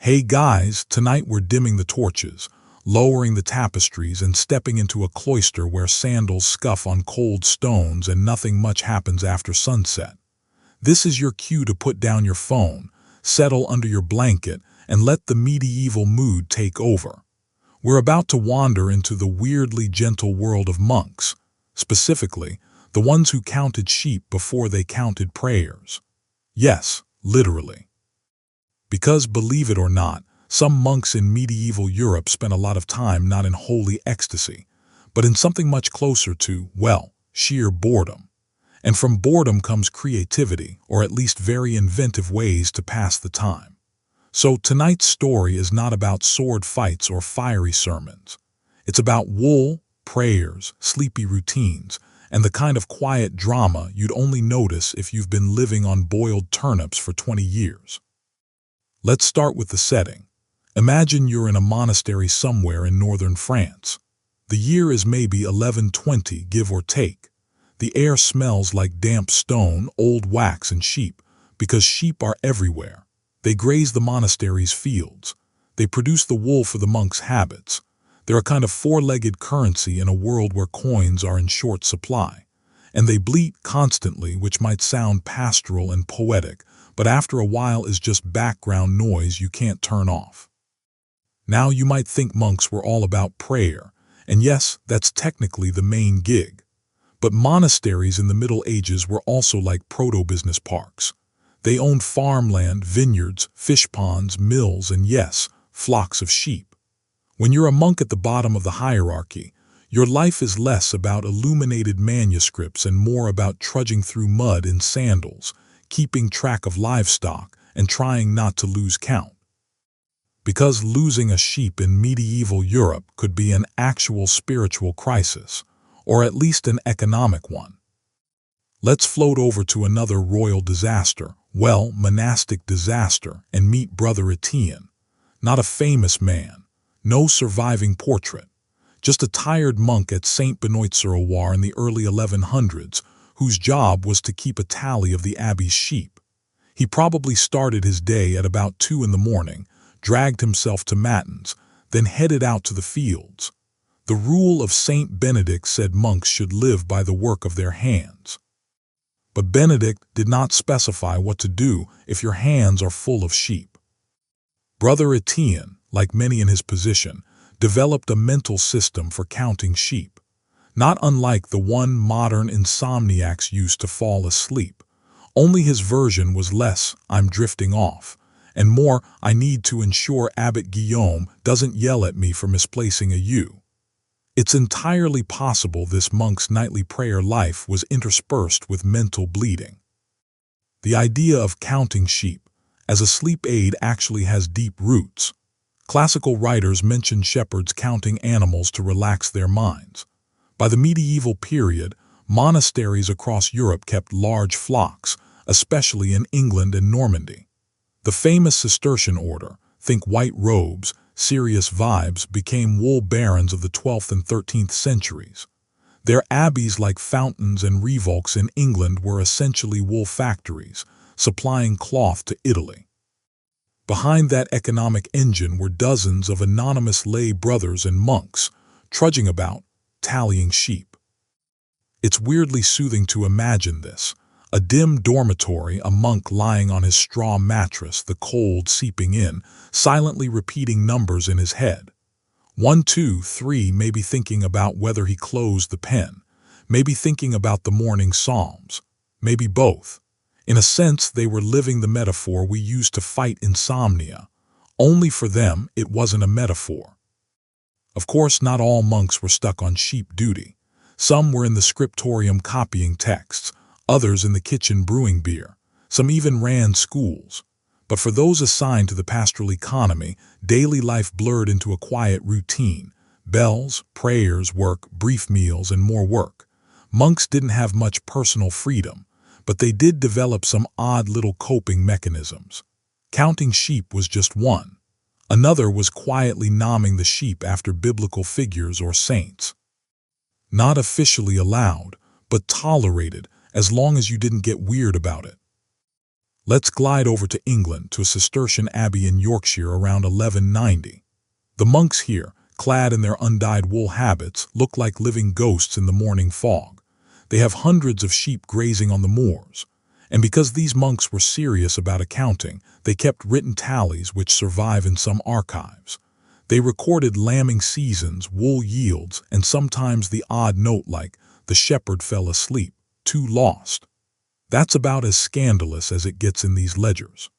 Hey guys, tonight we're dimming the torches, lowering the tapestries and stepping into a cloister where sandals scuff on cold stones and nothing much happens after sunset. This is your cue to put down your phone, settle under your blanket, and let the medieval mood take over. We're about to wander into the weirdly gentle world of monks, specifically, the ones who counted sheep before they counted prayers. Yes, literally. Because, believe it or not, some monks in medieval Europe spent a lot of time not in holy ecstasy, but in something much closer to, well, sheer boredom. And from boredom comes creativity, or at least very inventive ways to pass the time. So tonight's story is not about sword fights or fiery sermons. It's about wool, prayers, sleepy routines, and the kind of quiet drama you'd only notice if you've been living on boiled turnips for 20 years. Let's start with the setting. Imagine you're in a monastery somewhere in northern France. The year is maybe 1120, give or take. The air smells like damp stone, old wax, and sheep, because sheep are everywhere. They graze the monastery's fields. They produce the wool for the monks' habits. They're a kind of four-legged currency in a world where coins are in short supply. And they bleat constantly, which might sound pastoral and poetic, but after a while is just background noise you can't turn off. Now you might think monks were all about prayer, and yes, that's technically the main gig. But monasteries in the Middle Ages were also like proto-business parks. They owned farmland, vineyards, fish ponds, mills, and yes, flocks of sheep. When you're a monk at the bottom of the hierarchy, your life is less about illuminated manuscripts and more about trudging through mud in sandals, keeping track of livestock, and trying not to lose count. Because losing a sheep in medieval Europe could be an actual spiritual crisis, or at least an economic one. Let's float over to another royal disaster, well, monastic disaster, and meet Brother Etienne. Not a famous man, no surviving portrait, just a tired monk at Saint Benoit-sur-Loire in the early 1100s, whose job was to keep a tally of the abbey's sheep. He probably started his day at about 2 in the morning, dragged himself to matins, then headed out to the fields. The rule of Saint Benedict said monks should live by the work of their hands. But Benedict did not specify what to do if your hands are full of sheep. Brother Etienne, like many in his position, developed a mental system for counting sheep, not unlike the one modern insomniacs use to fall asleep. Only his version was less, "I'm drifting off," and more, "I need to ensure Abbot Guillaume doesn't yell at me for misplacing a U." It's entirely possible this monk's nightly prayer life was interspersed with mental bleeding. The idea of counting sheep as a sleep aid actually has deep roots. Classical writers mention shepherds counting animals to relax their minds. By the medieval period, monasteries across Europe kept large flocks, especially in England and Normandy. The famous Cistercian order, think white robes, serious vibes, became wool barons of the 12th and 13th centuries. Their abbeys like Fountains and Revolks in England were essentially wool factories, supplying cloth to Italy. Behind that economic engine were dozens of anonymous lay brothers and monks, trudging about, tallying sheep. It's weirdly soothing to imagine this. A dim dormitory, a monk lying on his straw mattress, the cold seeping in, silently repeating numbers in his head. 1, 2, 3, maybe thinking about whether he closed the pen, maybe thinking about the morning psalms, maybe both. In a sense, they were living the metaphor we use to fight insomnia. Only for them, it wasn't a metaphor. Of course, not all monks were stuck on sheep duty. Some were in the scriptorium copying texts, others in the kitchen brewing beer. Some even ran schools. But for those assigned to the pastoral economy, daily life blurred into a quiet routine. Bells, prayers, work, brief meals, and more work. Monks didn't have much personal freedom, but they did develop some odd little coping mechanisms. Counting sheep was just one. Another was quietly nomming the sheep after biblical figures or saints. Not officially allowed, but tolerated, as long as you didn't get weird about it. Let's glide over to England, to a Cistercian abbey in Yorkshire around 1190. The monks here, clad in their undyed wool habits, look like living ghosts in the morning fog. They have hundreds of sheep grazing on the moors. And because these monks were serious about accounting, they kept written tallies which survive in some archives. They recorded lambing seasons, wool yields, and sometimes the odd note like, "The shepherd fell asleep, too lost." That's about as scandalous as it gets in these ledgers.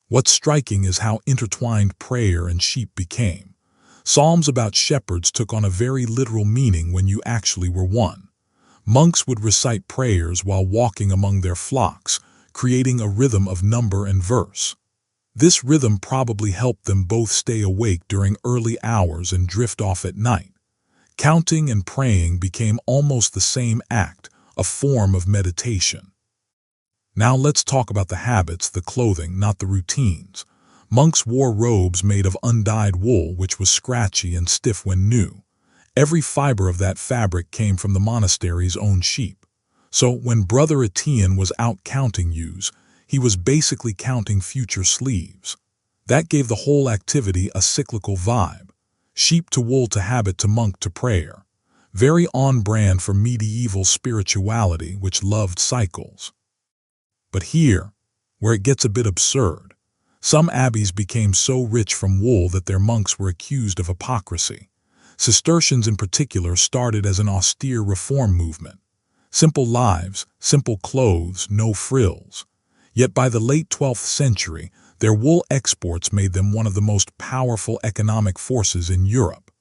What's striking is how intertwined prayer and sheep became. Psalms about shepherds took on a very literal meaning when you actually were one. Monks would recite prayers while walking among their flocks, creating a rhythm of number and verse. This rhythm probably helped them both stay awake during early hours and drift off at night. Counting and praying became almost the same act, a form of meditation. Now let's talk about the habits, the clothing, not the routines. Monks wore robes made of undyed wool, which was scratchy and stiff when new. Every fiber of that fabric came from the monastery's own sheep. So when Brother Etienne was out counting ewes, he was basically counting future sleeves. That gave the whole activity a cyclical vibe. Sheep to wool to habit to monk to prayer. Very on brand for medieval spirituality, which loved cycles. But here, where it gets a bit absurd, some abbeys became so rich from wool that their monks were accused of hypocrisy. Cistercians in particular started as an austere reform movement. Simple lives, simple clothes, no frills. Yet by the late 12th century, their wool exports made them one of the most powerful economic forces in Europe.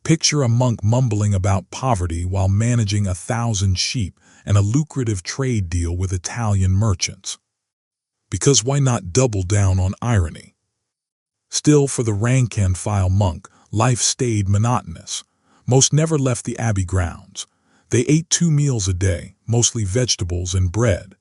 Picture a monk mumbling about poverty while managing 1,000 sheep and a lucrative trade deal with Italian merchants. Because why not double down on irony? Still, for the rank and file monk, life stayed monotonous. Most never left the abbey grounds. They ate 2 meals a day, mostly vegetables and bread.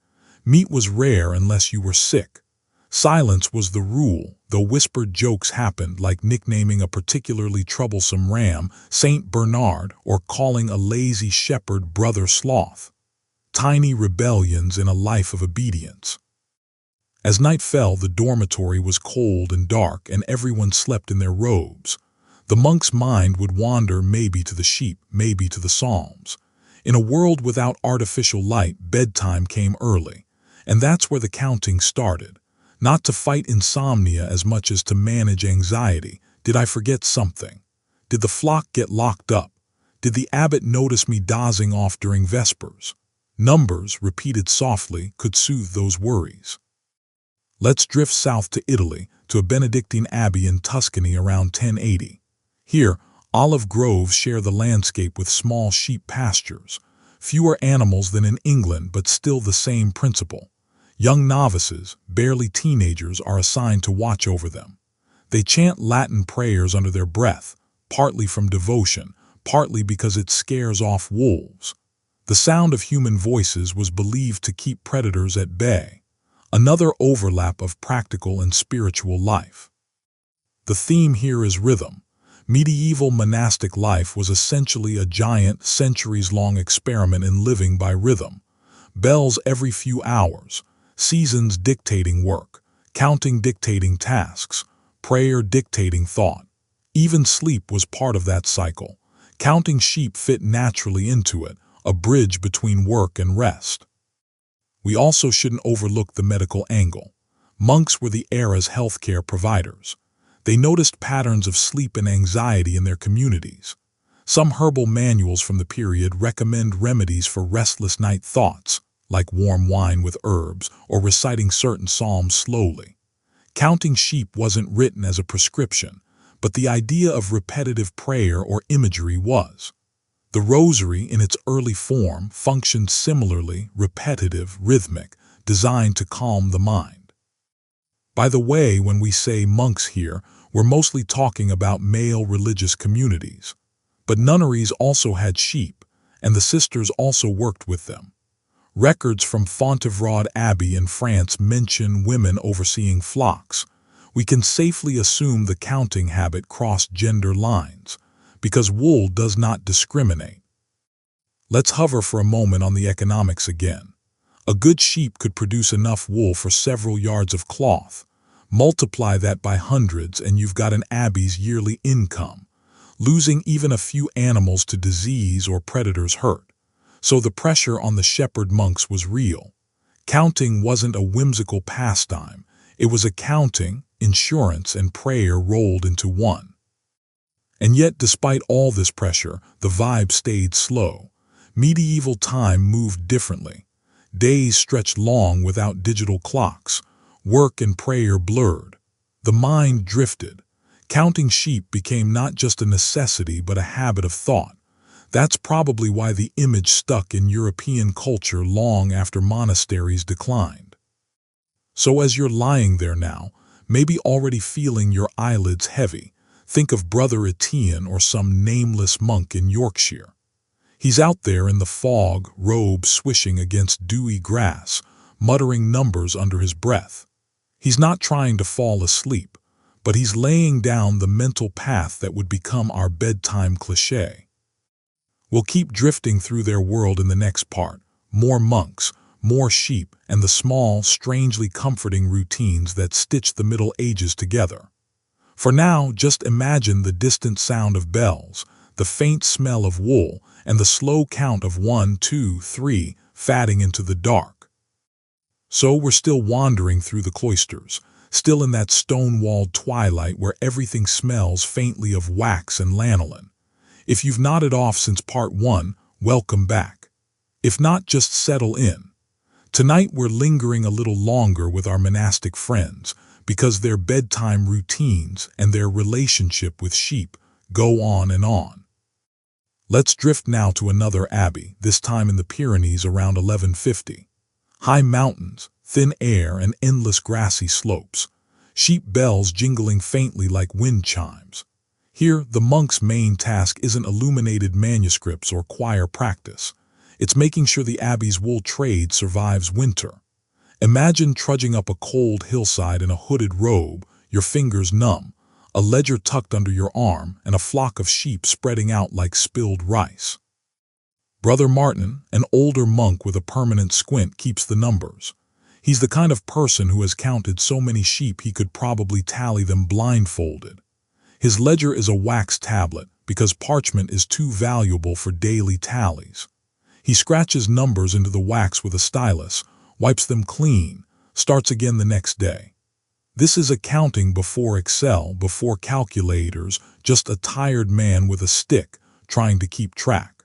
Meat was rare unless you were sick. Silence was the rule, though whispered jokes happened, like nicknaming a particularly troublesome ram Saint Bernard or calling a lazy shepherd Brother Sloth. Tiny rebellions in a life of obedience. As night fell, the dormitory was cold and dark, and everyone slept in their robes. The monk's mind would wander, maybe to the sheep, maybe to the psalms. In a world without artificial light, bedtime came early. And that's where the counting started. Not to fight insomnia as much as to manage anxiety. Did I forget something? Did the flock get locked up? Did the abbot notice me dozing off during vespers? Numbers, repeated softly, could soothe those worries. Let's drift south to Italy, to a Benedictine abbey in Tuscany around 1080. Here, olive groves share the landscape with small sheep pastures. Fewer animals than in England, but still the same principle. Young novices, barely teenagers, are assigned to watch over them. They chant Latin prayers under their breath, partly from devotion, partly because it scares off wolves. The sound of human voices was believed to keep predators at bay. Another overlap of practical and spiritual life. The theme here is rhythm. Medieval monastic life was essentially a giant, centuries-long experiment in living by rhythm. Bells every few hours, seasons dictating work, counting dictating tasks, prayer dictating thought. Even sleep was part of that cycle. Counting sheep fit naturally into it, a bridge between work and rest. We also shouldn't overlook the medical angle. Monks were the era's healthcare providers. They noticed patterns of sleep and anxiety in their communities. Some herbal manuals from the period recommend remedies for restless night thoughts, like warm wine with herbs or reciting certain psalms slowly. Counting sheep wasn't written as a prescription, but the idea of repetitive prayer or imagery was. The rosary in its early form functioned similarly, repetitive, rhythmic, designed to calm the mind. By the way, when we say monks here, we're mostly talking about male religious communities. But nunneries also had sheep, and the sisters also worked with them. Records from Fontevraud Abbey in France mention women overseeing flocks. We can safely assume the counting habit crossed gender lines, because wool does not discriminate. Let's hover for a moment on the economics again. A good sheep could produce enough wool for several yards of cloth. Multiply that by hundreds and you've got an abbey's yearly income. Losing even a few animals to disease or predators hurt. So the pressure on the shepherd monks was real. Counting wasn't a whimsical pastime. It was accounting, insurance, and prayer rolled into one. And yet, despite all this pressure, the vibe stayed slow. Medieval time moved differently. Days stretched long without digital clocks. Work and prayer blurred. The mind drifted. Counting sheep became not just a necessity but a habit of thought. That's probably why the image stuck in European culture long after monasteries declined. So as you're lying there now, maybe already feeling your eyelids heavy, think of Brother Etienne or some nameless monk in Yorkshire. He's out there in the fog, robe swishing against dewy grass, muttering numbers under his breath. He's not trying to fall asleep, but he's laying down the mental path that would become our bedtime cliché. We'll keep drifting through their world in the next part. More monks, more sheep, and the small, strangely comforting routines that stitch the Middle Ages together. For now, just imagine the distant sound of bells, the faint smell of wool, and the slow count of 1, 2, 3, fading into the dark. So we're still wandering through the cloisters, still in that stone-walled twilight where everything smells faintly of wax and lanolin. If you've nodded off since part 1, welcome back. If not, just settle in. Tonight we're lingering a little longer with our monastic friends because their bedtime routines and their relationship with sheep go on and on. Let's drift now to another abbey, this time in the Pyrenees around 1150. High mountains, thin air, and endless grassy slopes. Sheep bells jingling faintly like wind chimes. Here, the monk's main task isn't illuminated manuscripts or choir practice. It's making sure the abbey's wool trade survives winter. Imagine trudging up a cold hillside in a hooded robe, your fingers numb, a ledger tucked under your arm, and a flock of sheep spreading out like spilled rice. Brother Martin, an older monk with a permanent squint, keeps the numbers. He's the kind of person who has counted so many sheep he could probably tally them blindfolded. His ledger is a wax tablet because parchment is too valuable for daily tallies. He scratches numbers into the wax with a stylus, wipes them clean, starts again the next day. This is accounting before Excel, before calculators, just a tired man with a stick trying to keep track.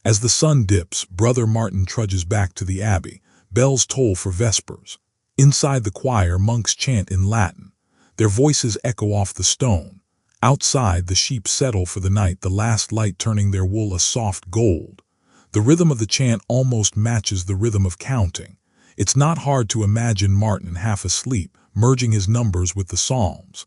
As the sun dips, Brother Martin trudges back to the abbey. Bells toll for vespers. Inside the choir, monks chant in Latin. Their voices echo off the stone. Outside, the sheep settle for the night, the last light turning their wool a soft gold. The rhythm of the chant almost matches the rhythm of counting. It's not hard to imagine Martin half asleep, merging his numbers with the Psalms.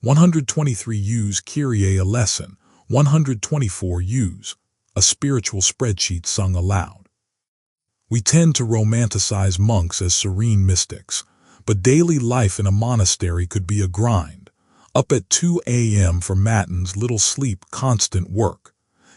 123 use Kyrie a lesson, 124 use a spiritual spreadsheet sung aloud. We tend to romanticize monks as serene mystics, but daily life in a monastery could be a grind. Up at 2 a.m. for matins, little sleep, constant work.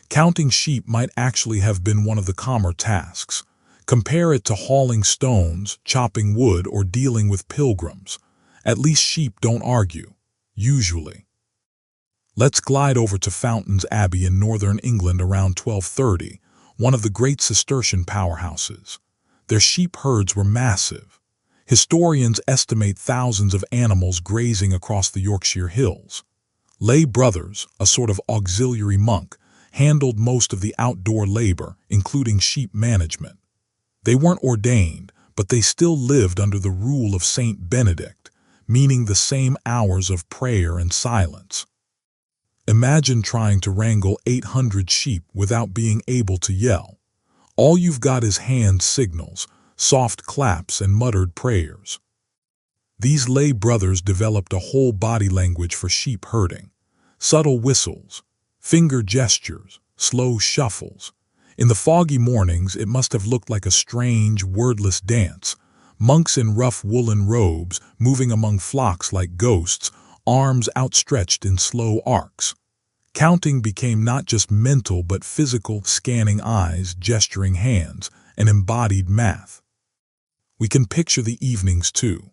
Counting sheep might actually have been one of the calmer tasks. Compare it to hauling stones, chopping wood, or dealing with pilgrims. At least sheep don't argue, usually. Let's glide over to Fountains Abbey in northern England around 1230, one of the great Cistercian powerhouses. Their sheep herds were massive. Historians estimate thousands of animals grazing across the Yorkshire hills. Lay brothers, a sort of auxiliary monk, handled most of the outdoor labor, including sheep management. They weren't ordained, but they still lived under the rule of Saint Benedict, meaning the same hours of prayer and silence. Imagine trying to wrangle 800 sheep without being able to yell. All you've got is hand signals, soft claps, and muttered prayers. These lay brothers developed a whole body language for sheep herding. Subtle whistles, finger gestures, slow shuffles. In the foggy mornings, it must have looked like a strange, wordless dance. Monks in rough woolen robes, moving among flocks like ghosts, arms outstretched in slow arcs. Counting became not just mental but physical, scanning eyes, gesturing hands, and embodied math. We can picture the evenings too.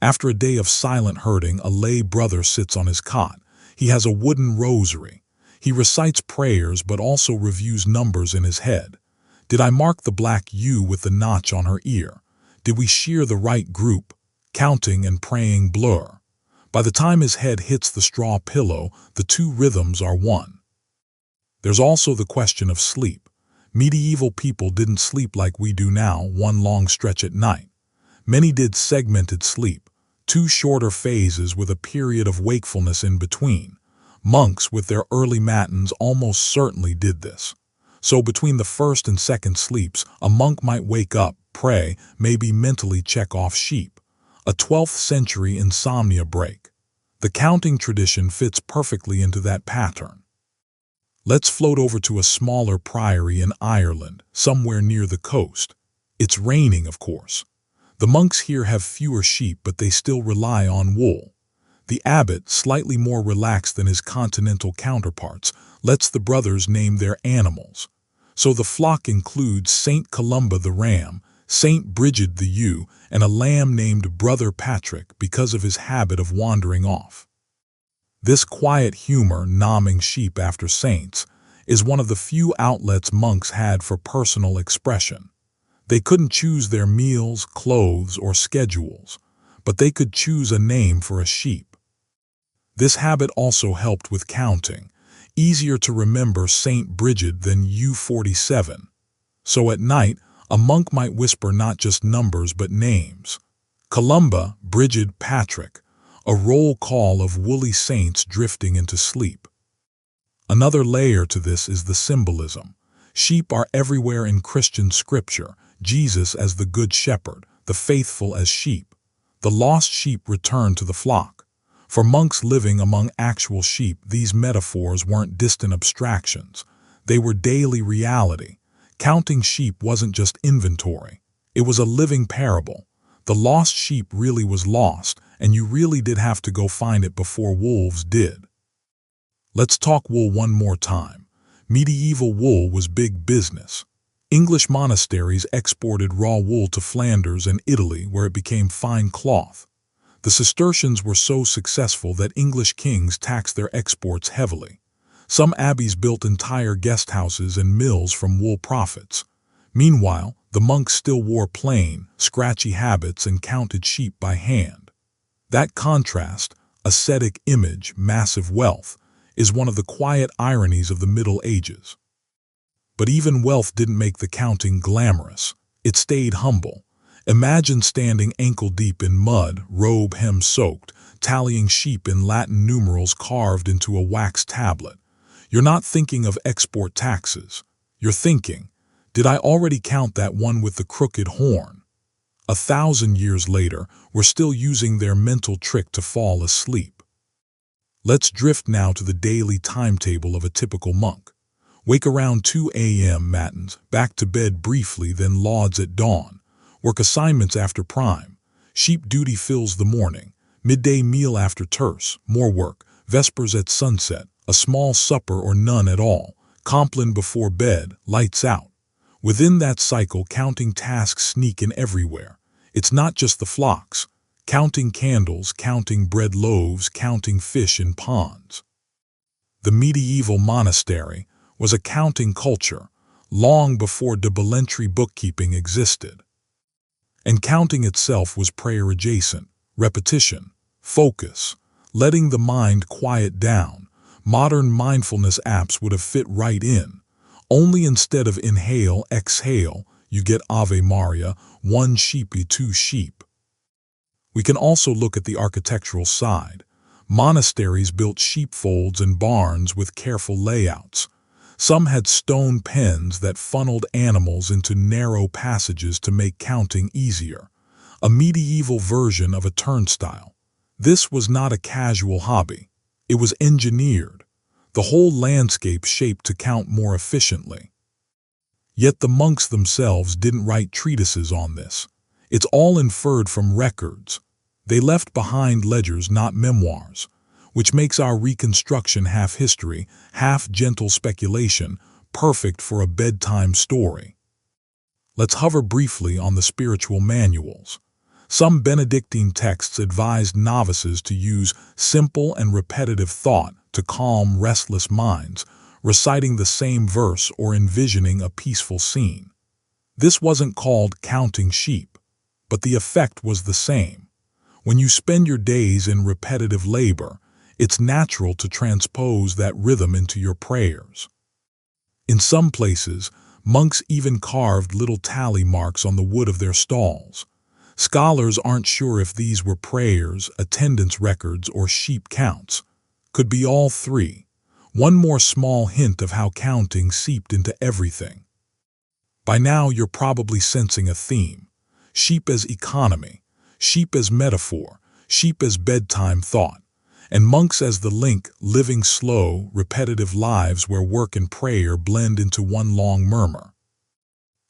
After a day of silent herding, a lay brother sits on his cot. He has a wooden rosary. He recites prayers but also reviews numbers in his head. Did I mark the black U with the notch on her ear? Did we shear the right group? Counting and praying blur. By the time his head hits the straw pillow, the two rhythms are one. There's also the question of sleep. Medieval people didn't sleep like we do now, one long stretch at night. Many did segmented sleep, two shorter phases with a period of wakefulness in between. Monks with their early matins almost certainly did this. So between the first and second sleeps, a monk might wake up, pray, maybe mentally check off sheep. A 12th century insomnia break. The counting tradition fits perfectly into that pattern. Let's float over to a smaller priory in Ireland, somewhere near the coast. It's raining, of course. The monks here have fewer sheep, but they still rely on wool. The abbot, slightly more relaxed than his continental counterparts, lets the brothers name their animals. So the flock includes Saint Columba the ram, Saint Brigid the ewe, and a lamb named Brother Patrick because of his habit of wandering off. This quiet humor, nomming sheep after saints, is one of the few outlets monks had for personal expression. They couldn't choose their meals, clothes, or schedules, but they could choose a name for a sheep. This habit also helped with counting. Easier to remember Saint Brigid than U47. So at night, a monk might whisper not just numbers but names. Columba, Brigid, Patrick, a roll call of woolly saints drifting into sleep. Another layer to this is the symbolism. Sheep are everywhere in Christian scripture, Jesus as the Good Shepherd, the faithful as sheep. The lost sheep return to the flock. For monks living among actual sheep, these metaphors weren't distant abstractions. They were daily reality. Counting sheep wasn't just inventory. It was a living parable. The lost sheep really was lost, and you really did have to go find it before wolves did. Let's talk wool one more time. Medieval wool was big business. English monasteries exported raw wool to Flanders and Italy, where it became fine cloth. The Cistercians were so successful that English kings taxed their exports heavily. Some abbeys built entire guest houses and mills from wool profits. Meanwhile, the monks still wore plain, scratchy habits and counted sheep by hand. That contrast, ascetic image, massive wealth, is one of the quiet ironies of the Middle Ages. But even wealth didn't make the counting glamorous. It stayed humble. Imagine standing ankle-deep in mud, robe hem soaked, tallying sheep in Latin numerals carved into a wax tablet. You're not thinking of export taxes. You're thinking, did I already count that one with the crooked horn? 1,000 years later, we're still using their mental trick to fall asleep. Let's drift now to the daily timetable of a typical monk. Wake around 2 a.m. matins, back to bed briefly, then lauds at dawn. Work assignments after prime. Sheep duty fills the morning. Midday meal after terce. More work. Vespers at sunset. A small supper or none at all. Compline before bed. Lights out. Within that cycle, counting tasks sneak in everywhere. It's not just the flocks. Counting candles, counting bread loaves, counting fish in ponds. The medieval monastery was a counting culture long before double-entry bookkeeping existed. And counting itself was prayer-adjacent, repetition, focus, letting the mind quiet down. Modern mindfulness apps would have fit right in. Only instead of inhale, exhale, you get Ave Maria, one sheepy, two sheep. We can also look at the architectural side. Monasteries built sheepfolds and barns with careful layouts. Some had stone pens that funneled animals into narrow passages to make counting easier. A medieval version of a turnstile. This was not a casual hobby. It was engineered. The whole landscape shaped to count more efficiently. Yet the monks themselves didn't write treatises on this. It's all inferred from records. They left behind ledgers, not memoirs, which makes our reconstruction half history, half gentle speculation, perfect for a bedtime story. Let's hover briefly on the spiritual manuals. Some Benedictine texts advised novices to use simple and repetitive thought to calm restless minds, reciting the same verse or envisioning a peaceful scene. This wasn't called counting sheep, but the effect was the same. When you spend your days in repetitive labor, it's natural to transpose that rhythm into your prayers. In some places, monks even carved little tally marks on the wood of their stalls. Scholars aren't sure if these were prayers, attendance records, or sheep counts. Could be all three. One more small hint of how counting seeped into everything. By now you're probably sensing a theme. Sheep as economy, sheep as metaphor, sheep as bedtime thought, and monks as the link, living slow, repetitive lives where work and prayer blend into one long murmur.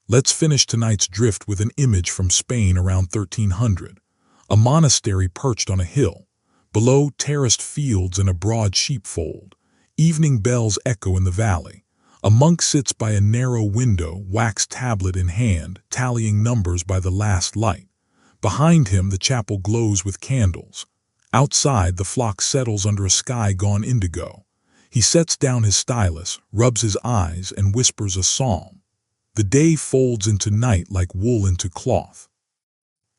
Let's finish tonight's drift with an image from Spain around 1300. A monastery perched on a hill. Below, terraced fields and a broad sheepfold. Evening bells echo in the valley. A monk sits by a narrow window, wax tablet in hand, tallying numbers by the last light. Behind him, the chapel glows with candles. Outside, the flock settles under a sky gone indigo. He sets down his stylus, rubs his eyes, and whispers a psalm. The day folds into night like wool into cloth.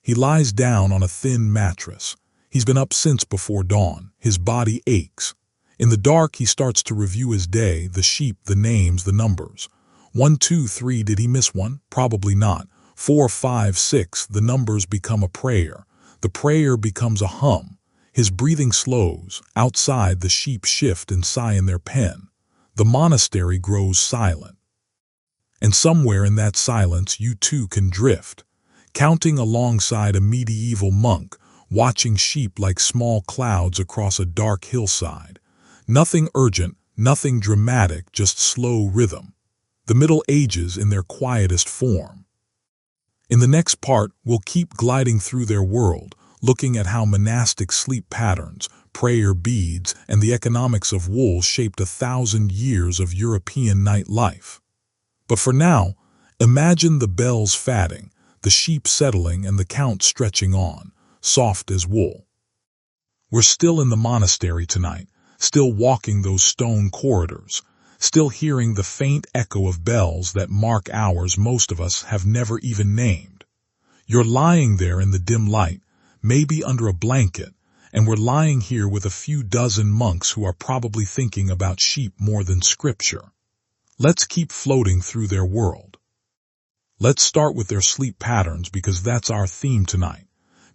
He lies down on a thin mattress. He's been up since before dawn. His body aches. In the dark, he starts to review his day, the sheep, the names, the numbers. 1, 2, 3, did he miss one? Probably not. 4, 5, 6, the numbers become a prayer. The prayer becomes a hum. His breathing slows. Outside, the sheep shift and sigh in their pen. The monastery grows silent. And somewhere in that silence, you too can drift, counting alongside a medieval monk, watching sheep like small clouds across a dark hillside. Nothing urgent, nothing dramatic, just slow rhythm. The Middle Ages in their quietest form. In the next part, we'll keep gliding through their world, looking at how monastic sleep patterns, prayer beads, and the economics of wool shaped 1,000 years of European nightlife. But for now, imagine the bells fatting, the sheep settling, and the count stretching on, soft as wool. We're still in the monastery tonight, still walking those stone corridors, still hearing the faint echo of bells that mark hours most of us have never even named. You're lying there in the dim light, maybe under a blanket, and we're lying here with a few dozen monks who are probably thinking about sheep more than scripture. Let's keep floating through their world. Let's start with their sleep patterns because that's our theme tonight.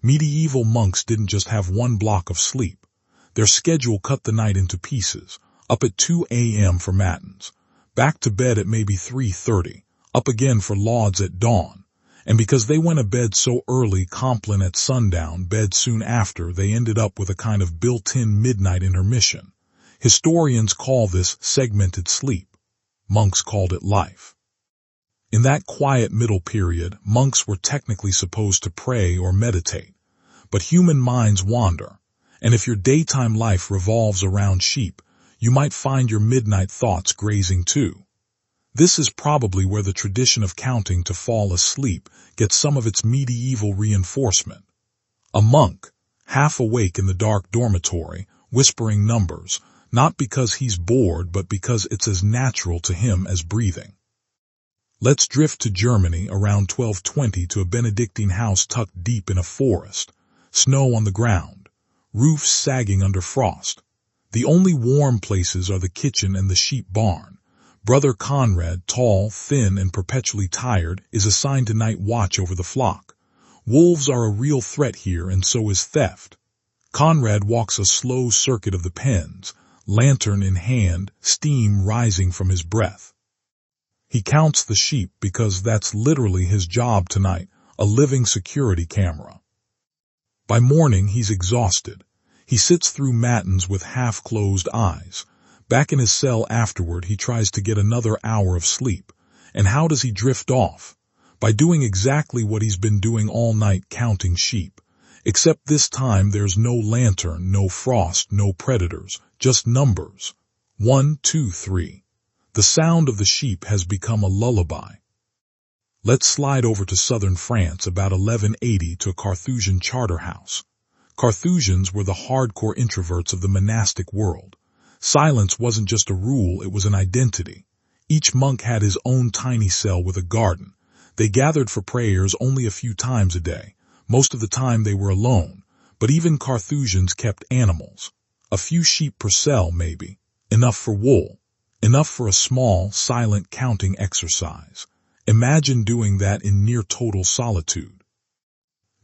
Medieval monks didn't just have one block of sleep. Their schedule cut the night into pieces. Up at 2 a.m. for matins. Back to bed at maybe 3:30. Up again for lauds at dawn. And because they went to bed so early, Compline at sundown, bed soon after, they ended up with a kind of built-in midnight intermission. Historians call this segmented sleep. Monks called it life. In that quiet middle period, monks were technically supposed to pray or meditate. But human minds wander, and if your daytime life revolves around sheep, you might find your midnight thoughts grazing too. This is probably where the tradition of counting to fall asleep gets some of its medieval reinforcement. A monk, half awake in the dark dormitory, whispering numbers, not because he's bored, but because it's as natural to him as breathing. Let's drift to Germany around 1220 to a Benedictine house tucked deep in a forest. Snow on the ground, roofs sagging under frost. The only warm places are the kitchen and the sheep barn. Brother Conrad, tall, thin, and perpetually tired, is assigned to night watch over the flock. Wolves are a real threat here, and so is theft. Conrad walks a slow circuit of the pens, lantern in hand, steam rising from his breath. He counts the sheep because that's literally his job tonight, a living security camera. By morning, he's exhausted. He sits through matins with half-closed eyes. Back in his cell afterward, he tries to get another hour of sleep. And how does he drift off? By doing exactly what he's been doing all night, counting sheep. Except this time there's no lantern, no frost, no predators, just numbers. 1, 2, 3. The sound of the sheep has become a lullaby. Let's slide over to southern France about 1180 to a Carthusian charter house. Carthusians were the hardcore introverts of the monastic world. Silence wasn't just a rule, it was an identity. Each monk had his own tiny cell with a garden. They gathered for prayers only a few times a day. Most of the time they were alone, but even Carthusians kept animals. A few sheep per cell, maybe. Enough for wool. Enough for a small, silent counting exercise. Imagine doing that in near total solitude.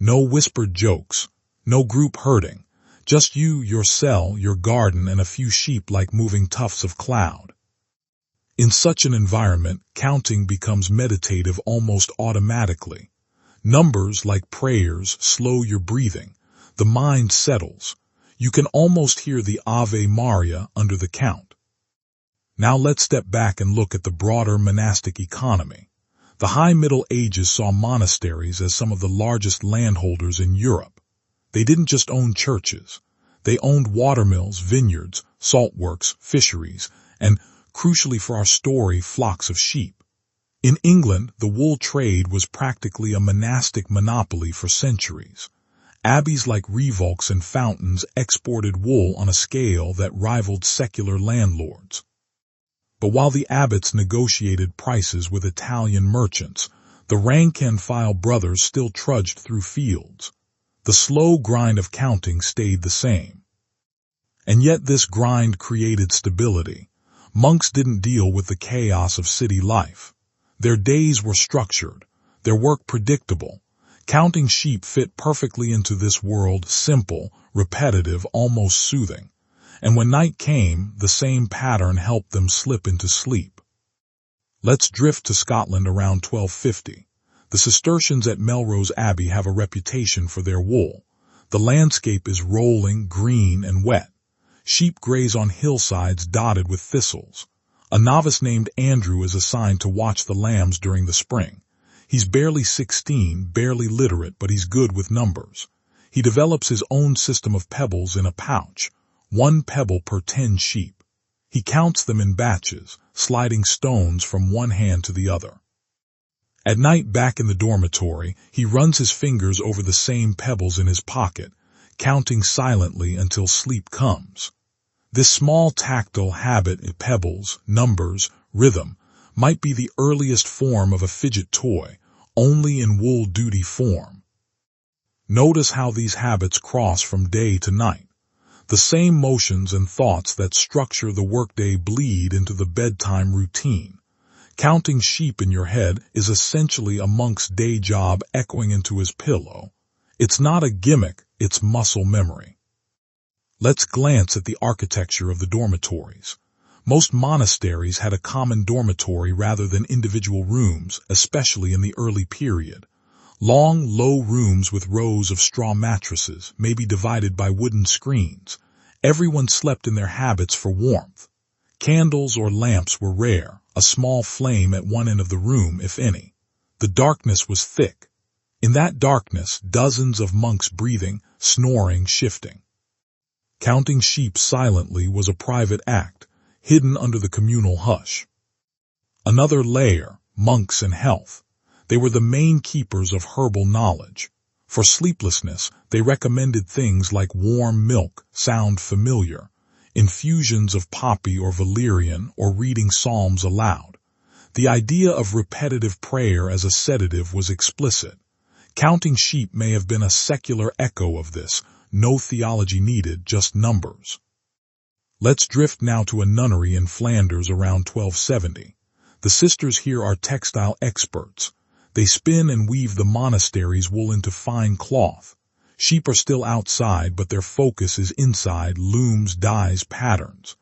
No whispered jokes. No group herding. Just you, your cell, your garden, and a few sheep like moving tufts of cloud. In such an environment, counting becomes meditative almost automatically. Numbers, like prayers, slow your breathing. The mind settles. You can almost hear the Ave Maria under the count. Now let's step back and look at the broader monastic economy. The High Middle Ages saw monasteries as some of the largest landholders in Europe. They didn't just own churches. They owned watermills, vineyards, saltworks, fisheries, and, crucially for our story, flocks of sheep. In England, the wool trade was practically a monastic monopoly for centuries. Abbeys like Rievaulx and Fountains exported wool on a scale that rivaled secular landlords. But while the abbots negotiated prices with Italian merchants, the rank-and-file brothers still trudged through fields. The slow grind of counting stayed the same. And yet this grind created stability. Monks didn't deal with the chaos of city life. Their days were structured, their work predictable. Counting sheep fit perfectly into this world, simple, repetitive, almost soothing. And when night came, the same pattern helped them slip into sleep. Let's drift to Scotland around 1250. The Cistercians at Melrose Abbey have a reputation for their wool. The landscape is rolling, green, and wet. Sheep graze on hillsides dotted with thistles. A novice named Andrew is assigned to watch the lambs during the spring. He's barely 16, barely literate, but he's good with numbers. He develops his own system of pebbles in a pouch, 1 pebble per 10 sheep. He counts them in batches, sliding stones from one hand to the other. At night back in the dormitory, he runs his fingers over the same pebbles in his pocket, counting silently until sleep comes. This small tactile habit, pebbles, numbers, rhythm, might be the earliest form of a fidget toy, only in wool duty form. Notice how these habits cross from day to night. The same motions and thoughts that structure the workday bleed into the bedtime routine. Counting sheep in your head is essentially a monk's day job echoing into his pillow. It's not a gimmick, it's muscle memory. Let's glance at the architecture of the dormitories. Most monasteries had a common dormitory rather than individual rooms, especially in the early period. Long, low rooms with rows of straw mattresses, maybe divided by wooden screens. Everyone slept in their habits for warmth. Candles or lamps were rare, a small flame at one end of the room, if any. The darkness was thick. In that darkness, dozens of monks breathing, snoring, shifting. Counting sheep silently was a private act, hidden under the communal hush. Another layer, monks and health. They were the main keepers of herbal knowledge. For sleeplessness, they recommended things like warm milk, sound familiar, infusions of poppy or valerian, or reading psalms aloud. The idea of repetitive prayer as a sedative was explicit. Counting sheep may have been a secular echo of this, no theology needed, just numbers. Let's drift now to a nunnery in Flanders around 1270. The sisters here are textile experts. They spin and weave the monastery's wool into fine cloth. Sheep are still outside, but their focus is inside, looms, dyes, patterns.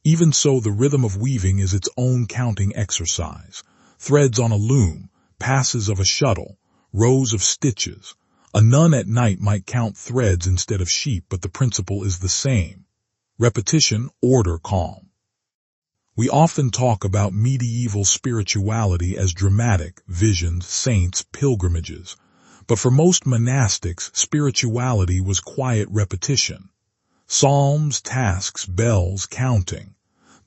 Even so, the rhythm of weaving is its own counting exercise. Threads on a loom, passes of a shuttle, rows of stitches. A nun at night might count threads instead of sheep, but the principle is the same. Repetition, order, calm. We often talk about medieval spirituality as dramatic, visions, saints, pilgrimages. But for most monastics, spirituality was quiet repetition. Psalms, tasks, bells, counting.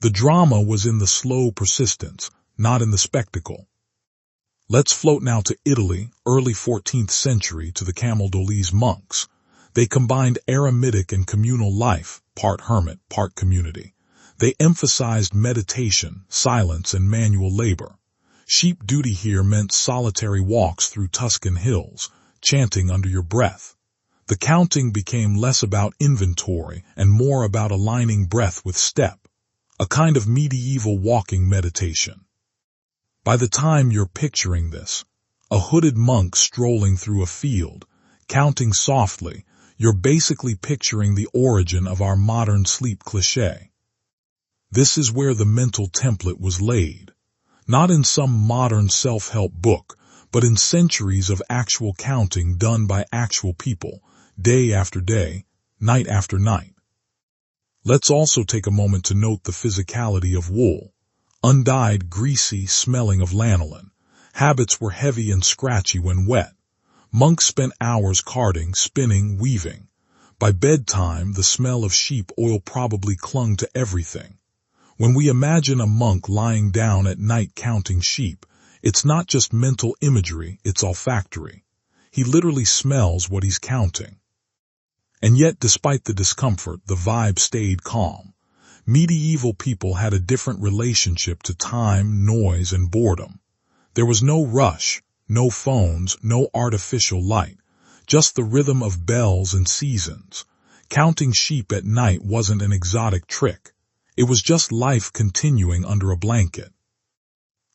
The drama was in the slow persistence, not in the spectacle. Let's float now to Italy, early 14th century, to the Camaldolese monks. They combined eremitic and communal life, part hermit, part community. They emphasized meditation, silence, and manual labor. Sheep duty here meant solitary walks through Tuscan hills, chanting under your breath. The counting became less about inventory and more about aligning breath with step, a kind of medieval walking meditation. By the time you're picturing this, a hooded monk strolling through a field, counting softly, you're basically picturing the origin of our modern sleep cliché. This is where the mental template was laid, not in some modern self-help book, but in centuries of actual counting done by actual people, day after day, night after night. Let's also take a moment to note the physicality of wool. Undyed, greasy, smelling of lanolin. Habits were heavy and scratchy when wet. Monks spent hours carding, spinning, weaving. By bedtime, the smell of sheep oil probably clung to everything. When we imagine a monk lying down at night counting sheep, it's not just mental imagery, it's olfactory. He literally smells what he's counting. And yet, despite the discomfort, the vibe stayed calm. Medieval people had a different relationship to time, noise, and boredom. There was no rush, no phones, no artificial light, just the rhythm of bells and seasons. Counting sheep at night wasn't an exotic trick. It was just life continuing under a blanket.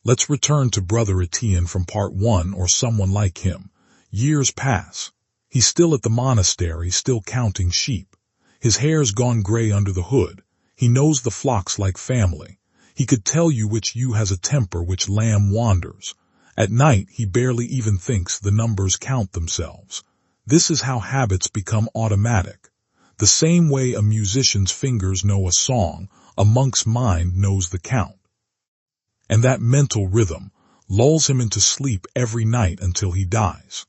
Let's return to Brother Etienne from part 1, or someone like him. Years pass. He's still at the monastery, still counting sheep. His hair's gone gray under the hood. He knows the flocks like family. He could tell you which ewe has a temper, which lamb wanders. At night, he barely even thinks, the numbers count themselves. This is how habits become automatic. The same way a musician's fingers know a song, a monk's mind knows the count. And that mental rhythm lulls him into sleep every night until he dies.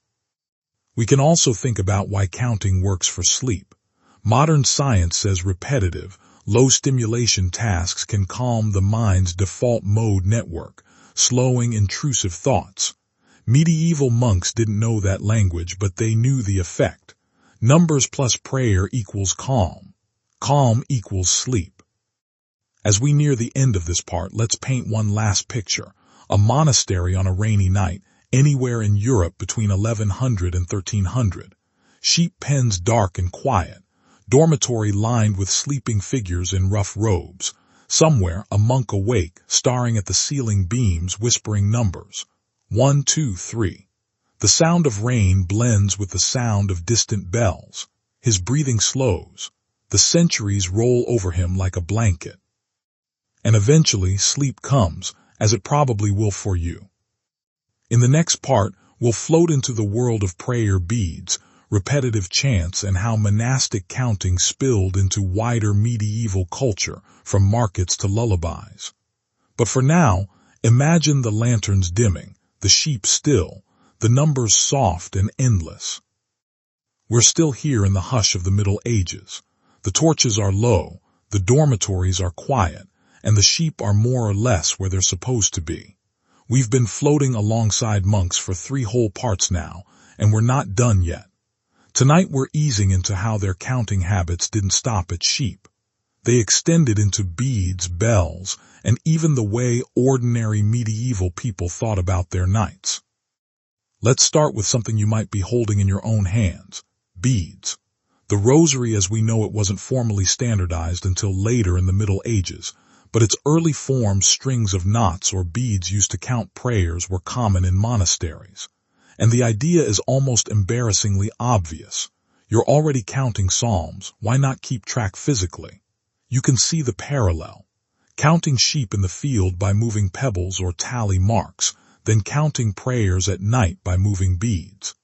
We can also think about why counting works for sleep. Modern science says repetitive, low-stimulation tasks can calm the mind's default mode network, slowing intrusive thoughts. Medieval monks didn't know that language, but they knew the effect. Numbers plus prayer equals calm. Calm equals sleep. As we near the end of this part, let's paint one last picture. A monastery on a rainy night, anywhere in Europe between 1100 and 1300. Sheep pens dark and quiet. Dormitory lined with sleeping figures in rough robes. Somewhere, a monk awake, staring at the ceiling beams, whispering numbers. 1, 2, 3. The sound of rain blends with the sound of distant bells. His breathing slows. The centuries roll over him like a blanket. And eventually, sleep comes, as it probably will for you. In the next part, we'll float into the world of prayer beads, repetitive chants, and how monastic counting spilled into wider medieval culture, from markets to lullabies. But for now, imagine the lanterns dimming, the sheep still, the numbers soft and endless. We're still here in the hush of the Middle Ages. The torches are low, the dormitories are quiet, and the sheep are more or less where they're supposed to be. We've been floating alongside monks for 3 whole parts now, and we're not done yet. Tonight we're easing into how their counting habits didn't stop at sheep. They extended into beads, bells, and even the way ordinary medieval people thought about their nights. Let's start with something you might be holding in your own hands: beads. The rosary as we know it wasn't formally standardized until later in the Middle Ages, but its early forms, strings of knots or beads used to count prayers, were common in monasteries. And the idea is almost embarrassingly obvious. You're already counting psalms, why not keep track physically? You can see the parallel. Counting sheep in the field by moving pebbles or tally marks, then counting prayers at night by moving beads.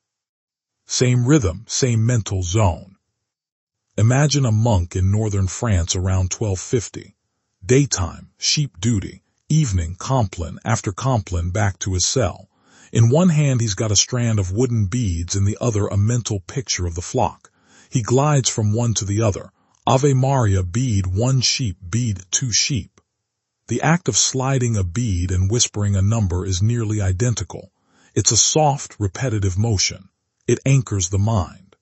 Same rhythm, same mental zone. Imagine a monk in northern France around 1250. Daytime, sheep duty. Evening, Compline after Compline, back to his cell. In one hand he's got a strand of wooden beads, in the other a mental picture of the flock. He glides from one to the other. Ave Maria, bead 1 sheep, bead 2 sheep. The act of sliding a bead and whispering a number is nearly identical. It's a soft, repetitive motion. It anchors the mind.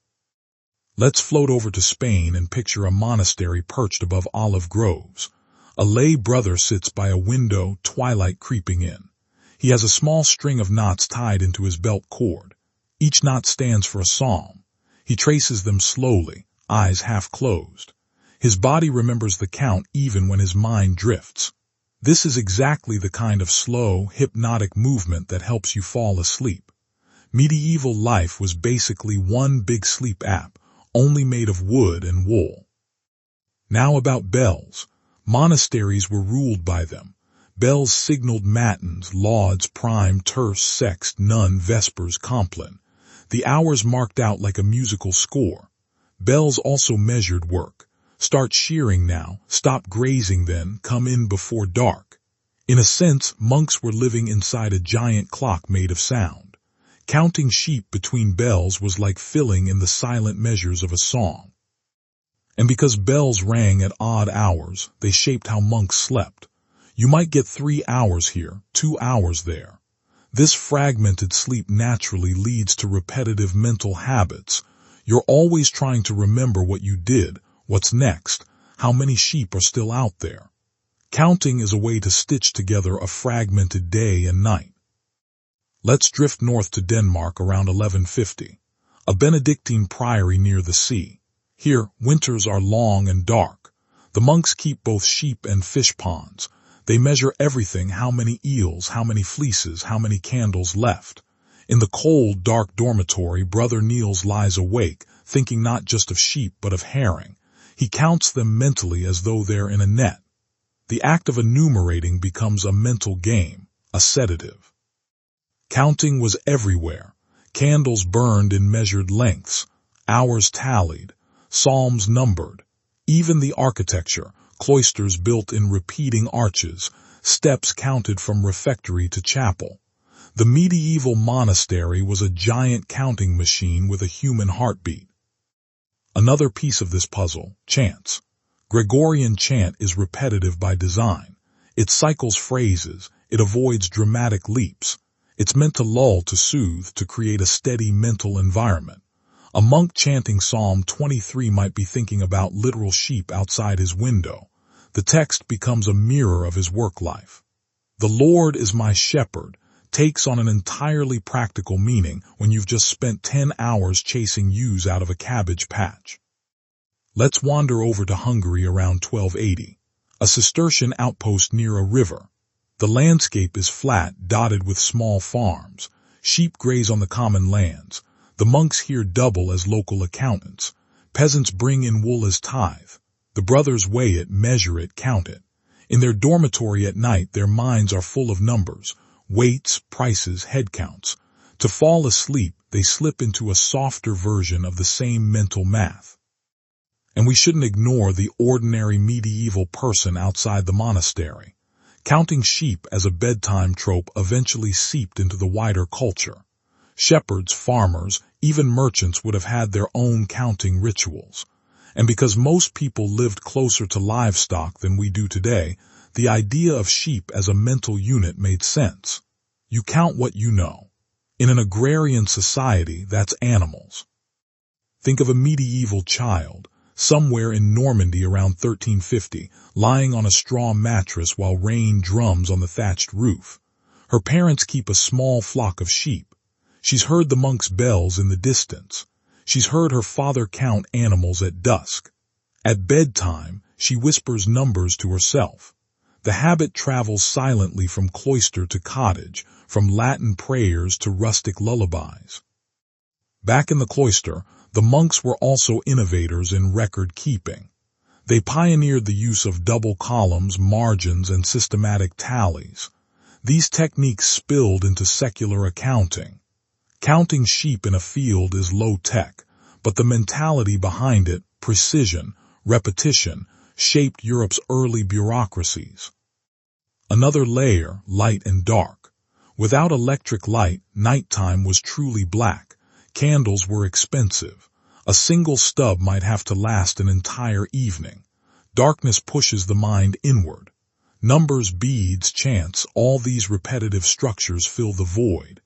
Let's float over to Spain and picture a monastery perched above olive groves. A lay brother sits by a window, twilight creeping in. He has a small string of knots tied into his belt cord. Each knot stands for a psalm. He traces them slowly, eyes half closed. His body remembers the count even when his mind drifts. This is exactly the kind of slow, hypnotic movement that helps you fall asleep. Medieval life was basically one big sleep app, only made of wood and wool. Now about bells. Monasteries were ruled by them. Bells signaled matins, lauds, prime, terce, sext, none, vespers, compline. The hours marked out like a musical score. Bells also measured work. Start shearing now, stop grazing then, come in before dark. In a sense, monks were living inside a giant clock made of sound. Counting sheep between bells was like filling in the silent measures of a song. And because bells rang at odd hours, they shaped how monks slept. You might get 3 hours here, 2 hours there. This fragmented sleep naturally leads to repetitive mental habits. You're always trying to remember what you did, what's next, how many sheep are still out there. Counting is a way to stitch together a fragmented day and night. Let's drift north to Denmark around 1150, a Benedictine priory near the sea. Here, winters are long and dark. The monks keep both sheep and fish ponds. They measure everything, how many eels, how many fleeces, how many candles left. In the cold, dark dormitory, Brother Niels lies awake, thinking not just of sheep but of herring. He counts them mentally as though they're in a net. The act of enumerating becomes a mental game, a sedative. Counting was everywhere. Candles burned in measured lengths, hours tallied, psalms numbered. Even the architecture, cloisters built in repeating arches, steps counted from refectory to chapel. The medieval monastery was a giant counting machine with a human heartbeat. Another piece of this puzzle, chants. Gregorian chant is repetitive by design. It cycles phrases, it avoids dramatic leaps. It's meant to lull, to soothe, to create a steady mental environment. A monk chanting Psalm 23 might be thinking about literal sheep outside his window. The text becomes a mirror of his work life. The Lord is my shepherd takes on an entirely practical meaning when you've just spent 10 hours chasing ewes out of a cabbage patch. Let's wander over to Hungary around 1280, a Cistercian outpost near a river. The landscape is flat, dotted with small farms. Sheep graze on the common lands. The monks here double as local accountants. Peasants bring in wool as tithe. The brothers weigh it, measure it, count it. In their dormitory at night, their minds are full of numbers, weights, prices, head counts. To fall asleep, they slip into a softer version of the same mental math. And we shouldn't ignore the ordinary medieval person outside the monastery. Counting sheep as a bedtime trope eventually seeped into the wider culture. Shepherds, farmers, even merchants would have had their own counting rituals. And because most people lived closer to livestock than we do today, the idea of sheep as a mental unit made sense. You count what you know. In an agrarian society, that's animals. Think of a medieval child, somewhere in Normandy around 1350, lying on a straw mattress while rain drums on the thatched roof. Her parents keep a small flock of sheep. She's heard the monks' bells in the distance. She's heard her father count animals at dusk. At bedtime, she whispers numbers to herself. The habit travels silently from cloister to cottage, from Latin prayers to rustic lullabies. Back in the cloister, the monks were also innovators in record keeping. They pioneered the use of double columns, margins, and systematic tallies. These techniques spilled into secular accounting. Counting sheep in a field is low-tech, but the mentality behind it, precision, repetition, shaped Europe's early bureaucracies. Another layer, light and dark. Without electric light, nighttime was truly black. Candles were expensive. A single stub might have to last an entire evening. Darkness pushes the mind inward. Numbers, beads, chants, all these repetitive structures fill the void.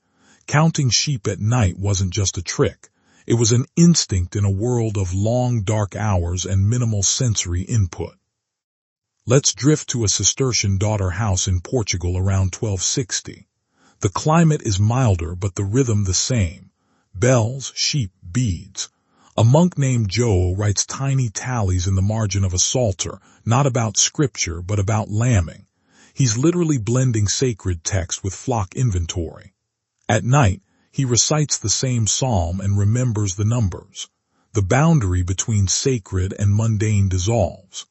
Counting sheep at night wasn't just a trick. It was an instinct in a world of long, dark hours and minimal sensory input. Let's drift to a Cistercian daughter house in Portugal around 1260. The climate is milder, but the rhythm the same. Bells, sheep, beads. A monk named Joe writes tiny tallies in the margin of a psalter, not about scripture, but about lambing. He's literally blending sacred text with flock inventory. At night, he recites the same psalm and remembers the numbers. The boundary between sacred and mundane dissolves.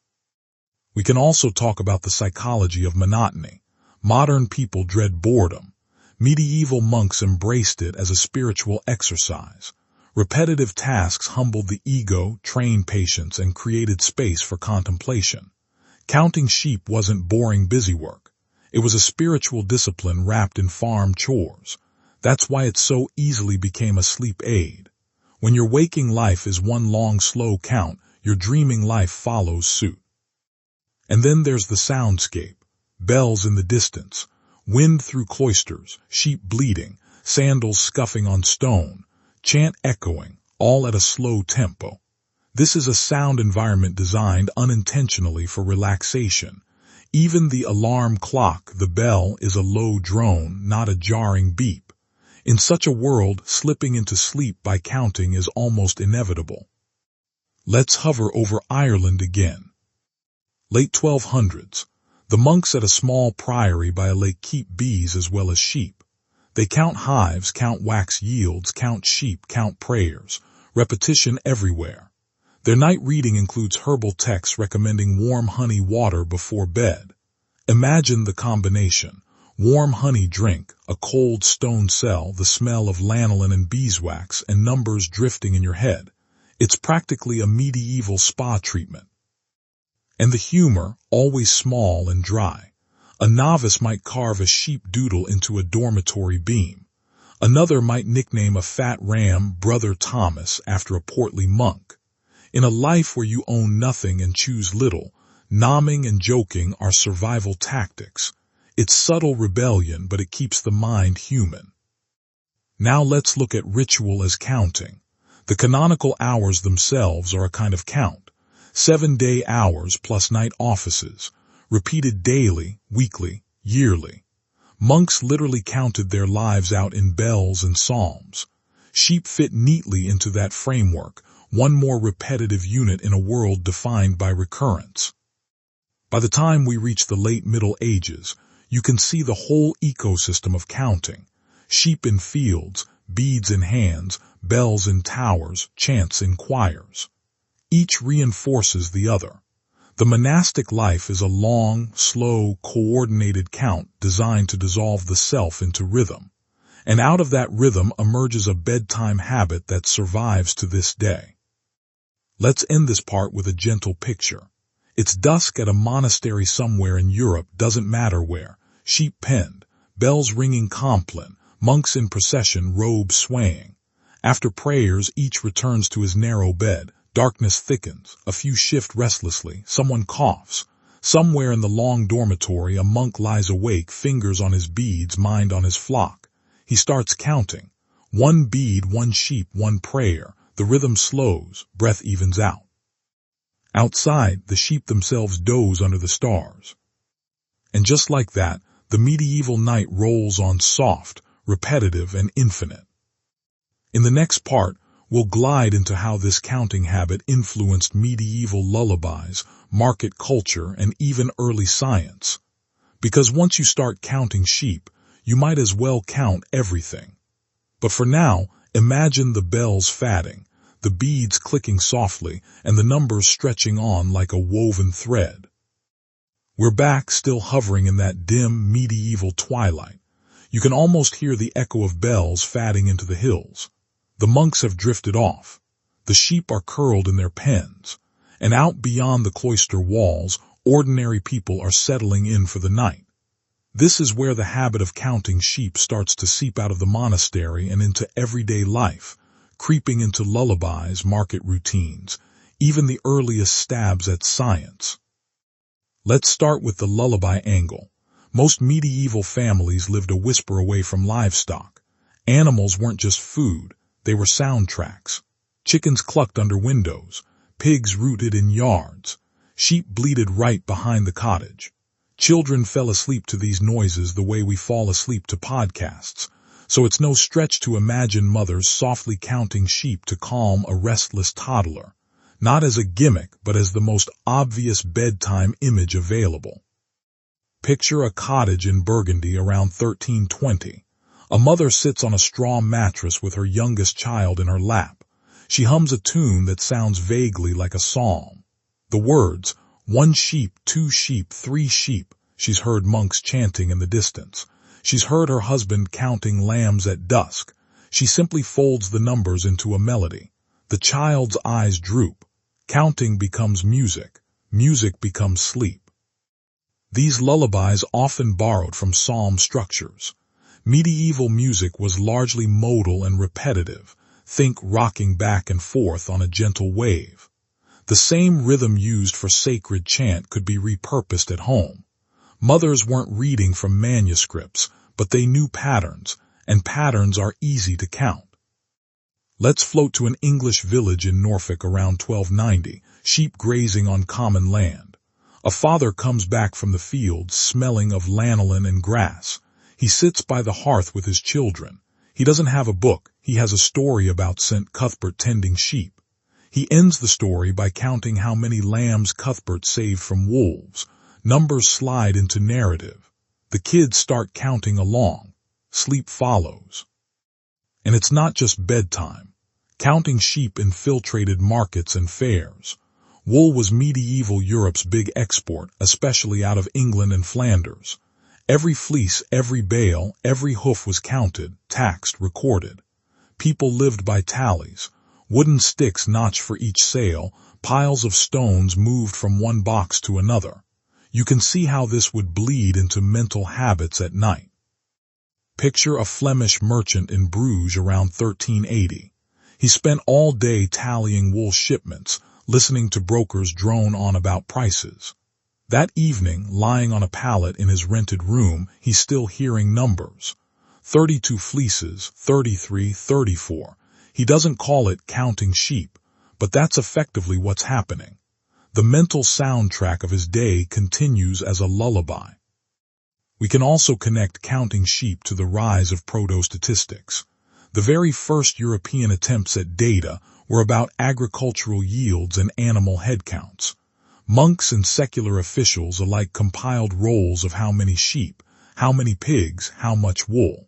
We can also talk about the psychology of monotony. Modern people dread boredom. Medieval monks embraced it as a spiritual exercise. Repetitive tasks humbled the ego, trained patience, and created space for contemplation. Counting sheep wasn't boring busywork. It was a spiritual discipline wrapped in farm chores. That's why it so easily became a sleep aid. When your waking life is one long, slow count, your dreaming life follows suit. And then there's the soundscape. Bells in the distance, wind through cloisters, sheep bleating, sandals scuffing on stone, chant echoing, all at a slow tempo. This is a sound environment designed unintentionally for relaxation. Even the alarm clock, the bell, is a low drone, not a jarring beep. In such a world, slipping into sleep by counting is almost inevitable. Let's hover over Ireland again. Late 1200s. The monks at a small priory by a lake keep bees as well as sheep. They count hives, count wax yields, count sheep, count prayers. Repetition everywhere. Their night reading includes herbal texts recommending warm honey water before bed. Imagine the combination. Warm honey drink, a cold stone cell, the smell of lanolin and beeswax, and numbers drifting in your head. It's practically a medieval spa treatment. And the humor, always small and dry. A novice might carve a sheep doodle into a dormitory beam. Another might nickname a fat ram Brother Thomas after a portly monk. In a life where you own nothing and choose little, nomming and joking are survival tactics. It's subtle rebellion, but it keeps the mind human. Now let's look at ritual as counting. The canonical hours themselves are a kind of count. 7-day hours plus night offices, repeated daily, weekly, yearly. Monks literally counted their lives out in bells and psalms. Sheep fit neatly into that framework, one more repetitive unit in a world defined by recurrence. By the time we reach the late Middle Ages, you can see the whole ecosystem of counting. Sheep in fields, beads in hands, bells in towers, chants in choirs. Each reinforces the other. The monastic life is a long, slow, coordinated count designed to dissolve the self into rhythm. And out of that rhythm emerges a bedtime habit that survives to this day. Let's end this part with a gentle picture. It's dusk at a monastery somewhere in Europe, doesn't matter where. Sheep penned, bells ringing compline, monks in procession, robes swaying. After prayers, each returns to his narrow bed. Darkness thickens, a few shift restlessly, someone coughs. Somewhere in the long dormitory, a monk lies awake, fingers on his beads, mind on his flock. He starts counting. One bead, one sheep, one prayer. The rhythm slows, breath evens out. Outside, the sheep themselves doze under the stars. And just like that, the medieval night rolls on soft, repetitive, and infinite. In the next part, we'll glide into how this counting habit influenced medieval lullabies, market culture, and even early science. Because once you start counting sheep, you might as well count everything. But for now, imagine the bells fatting, the beads clicking softly, and the numbers stretching on like a woven thread. We're back, still hovering in that dim, medieval twilight. You can almost hear the echo of bells fatting into the hills. The monks have drifted off. The sheep are curled in their pens. And out beyond the cloister walls, ordinary people are settling in for the night. This is where the habit of counting sheep starts to seep out of the monastery and into everyday life, creeping into lullabies, market routines, even the earliest stabs at science. Let's start with the lullaby angle. Most medieval families lived a whisper away from livestock. Animals weren't just food, they were soundtracks. Chickens clucked under windows, pigs rooted in yards, sheep bleated right behind the cottage. Children fell asleep to these noises the way we fall asleep to podcasts, so it's no stretch to imagine mothers softly counting sheep to calm a restless toddler, not as a gimmick but as the most obvious bedtime image available. Picture a cottage in Burgundy around 1320. A mother sits on a straw mattress with her youngest child in her lap. She hums a tune that sounds vaguely like a psalm. The words, 1 sheep, 2 sheep, 3 sheep, she's heard monks chanting in the distance. She's heard her husband counting lambs at dusk. She simply folds the numbers into a melody. The child's eyes droop. Counting becomes music. Music becomes sleep. These lullabies often borrowed from psalm structures. Medieval music was largely modal and repetitive. Think rocking back and forth on a gentle wave. The same rhythm used for sacred chant could be repurposed at home. Mothers weren't reading from manuscripts, but they knew patterns, and patterns are easy to count. Let's float to an English village in Norfolk around 1290, sheep grazing on common land. A father comes back from the fields smelling of lanolin and grass. He sits by the hearth with his children. He doesn't have a book, he has a story about St. Cuthbert tending sheep. He ends the story by counting how many lambs Cuthbert saved from wolves. Numbers slide into narrative. The kids start counting along. Sleep follows. And it's not just bedtime. Counting sheep infiltrated markets and fairs. Wool was medieval Europe's big export, especially out of England and Flanders. Every fleece, every bale, every hoof was counted, taxed, recorded. People lived by tallies. Wooden sticks notched for each sale, piles of stones moved from one box to another. You can see how this would bleed into mental habits at night. Picture a Flemish merchant in Bruges around 1380. He spent all day tallying wool shipments, listening to brokers drone on about prices. That evening, lying on a pallet in his rented room, he's still hearing numbers. 32 fleeces, 33, 34. He doesn't call it counting sheep, but that's effectively what's happening. The mental soundtrack of his day continues as a lullaby. We can also connect counting sheep to the rise of proto-statistics. The very first European attempts at data were about agricultural yields and animal head counts. Monks and secular officials alike compiled rolls of how many sheep, how many pigs, how much wool.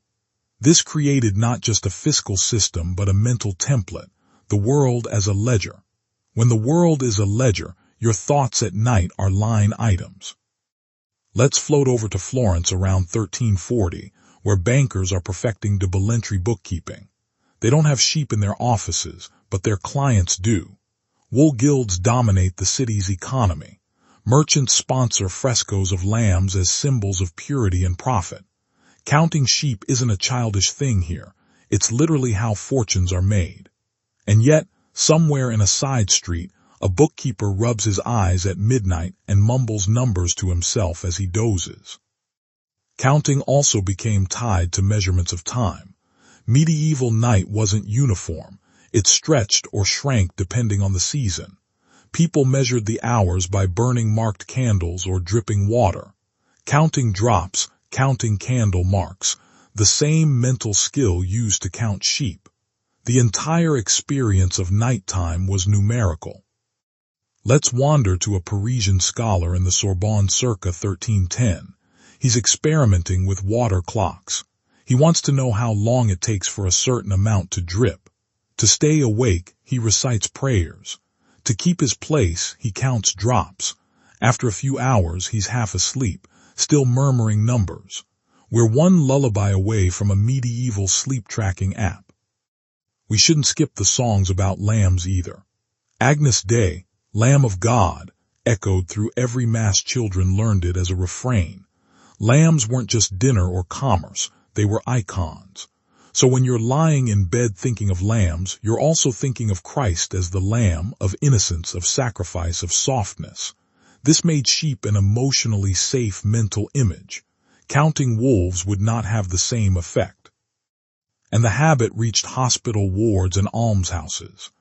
This created not just a fiscal system but a mental template, the world as a ledger. When the world is a ledger, your thoughts at night are line items. Let's float over to Florence around 1340, where bankers are perfecting double-entry bookkeeping. They don't have sheep in their offices, but their clients do. Wool guilds dominate the city's economy. Merchants sponsor frescoes of lambs as symbols of purity and profit. Counting sheep isn't a childish thing here. It's literally how fortunes are made. And yet, somewhere in a side street, a bookkeeper rubs his eyes at midnight and mumbles numbers to himself as he dozes. Counting also became tied to measurements of time. Medieval night wasn't uniform. It stretched or shrank depending on the season. People measured the hours by burning marked candles or dripping water. Counting drops, counting candle marks, the same mental skill used to count sheep. The entire experience of nighttime was numerical. Let's wander to a Parisian scholar in the Sorbonne circa 1310. He's experimenting with water clocks. He wants to know how long it takes for a certain amount to drip. To stay awake, he recites prayers. To keep his place, he counts drops. After a few hours, he's half asleep, still murmuring numbers. We're one lullaby away from a medieval sleep-tracking app. We shouldn't skip the songs about lambs either. Agnus Dei, Lamb of God, echoed through every mass. Children learned it as a refrain. Lambs weren't just dinner or commerce, they were icons. So when you're lying in bed thinking of lambs, you're also thinking of Christ as the lamb, of innocence, of sacrifice, of softness. This made sheep an emotionally safe mental image. Counting wolves would not have the same effect. and the habit reached hospital wards and almshouses.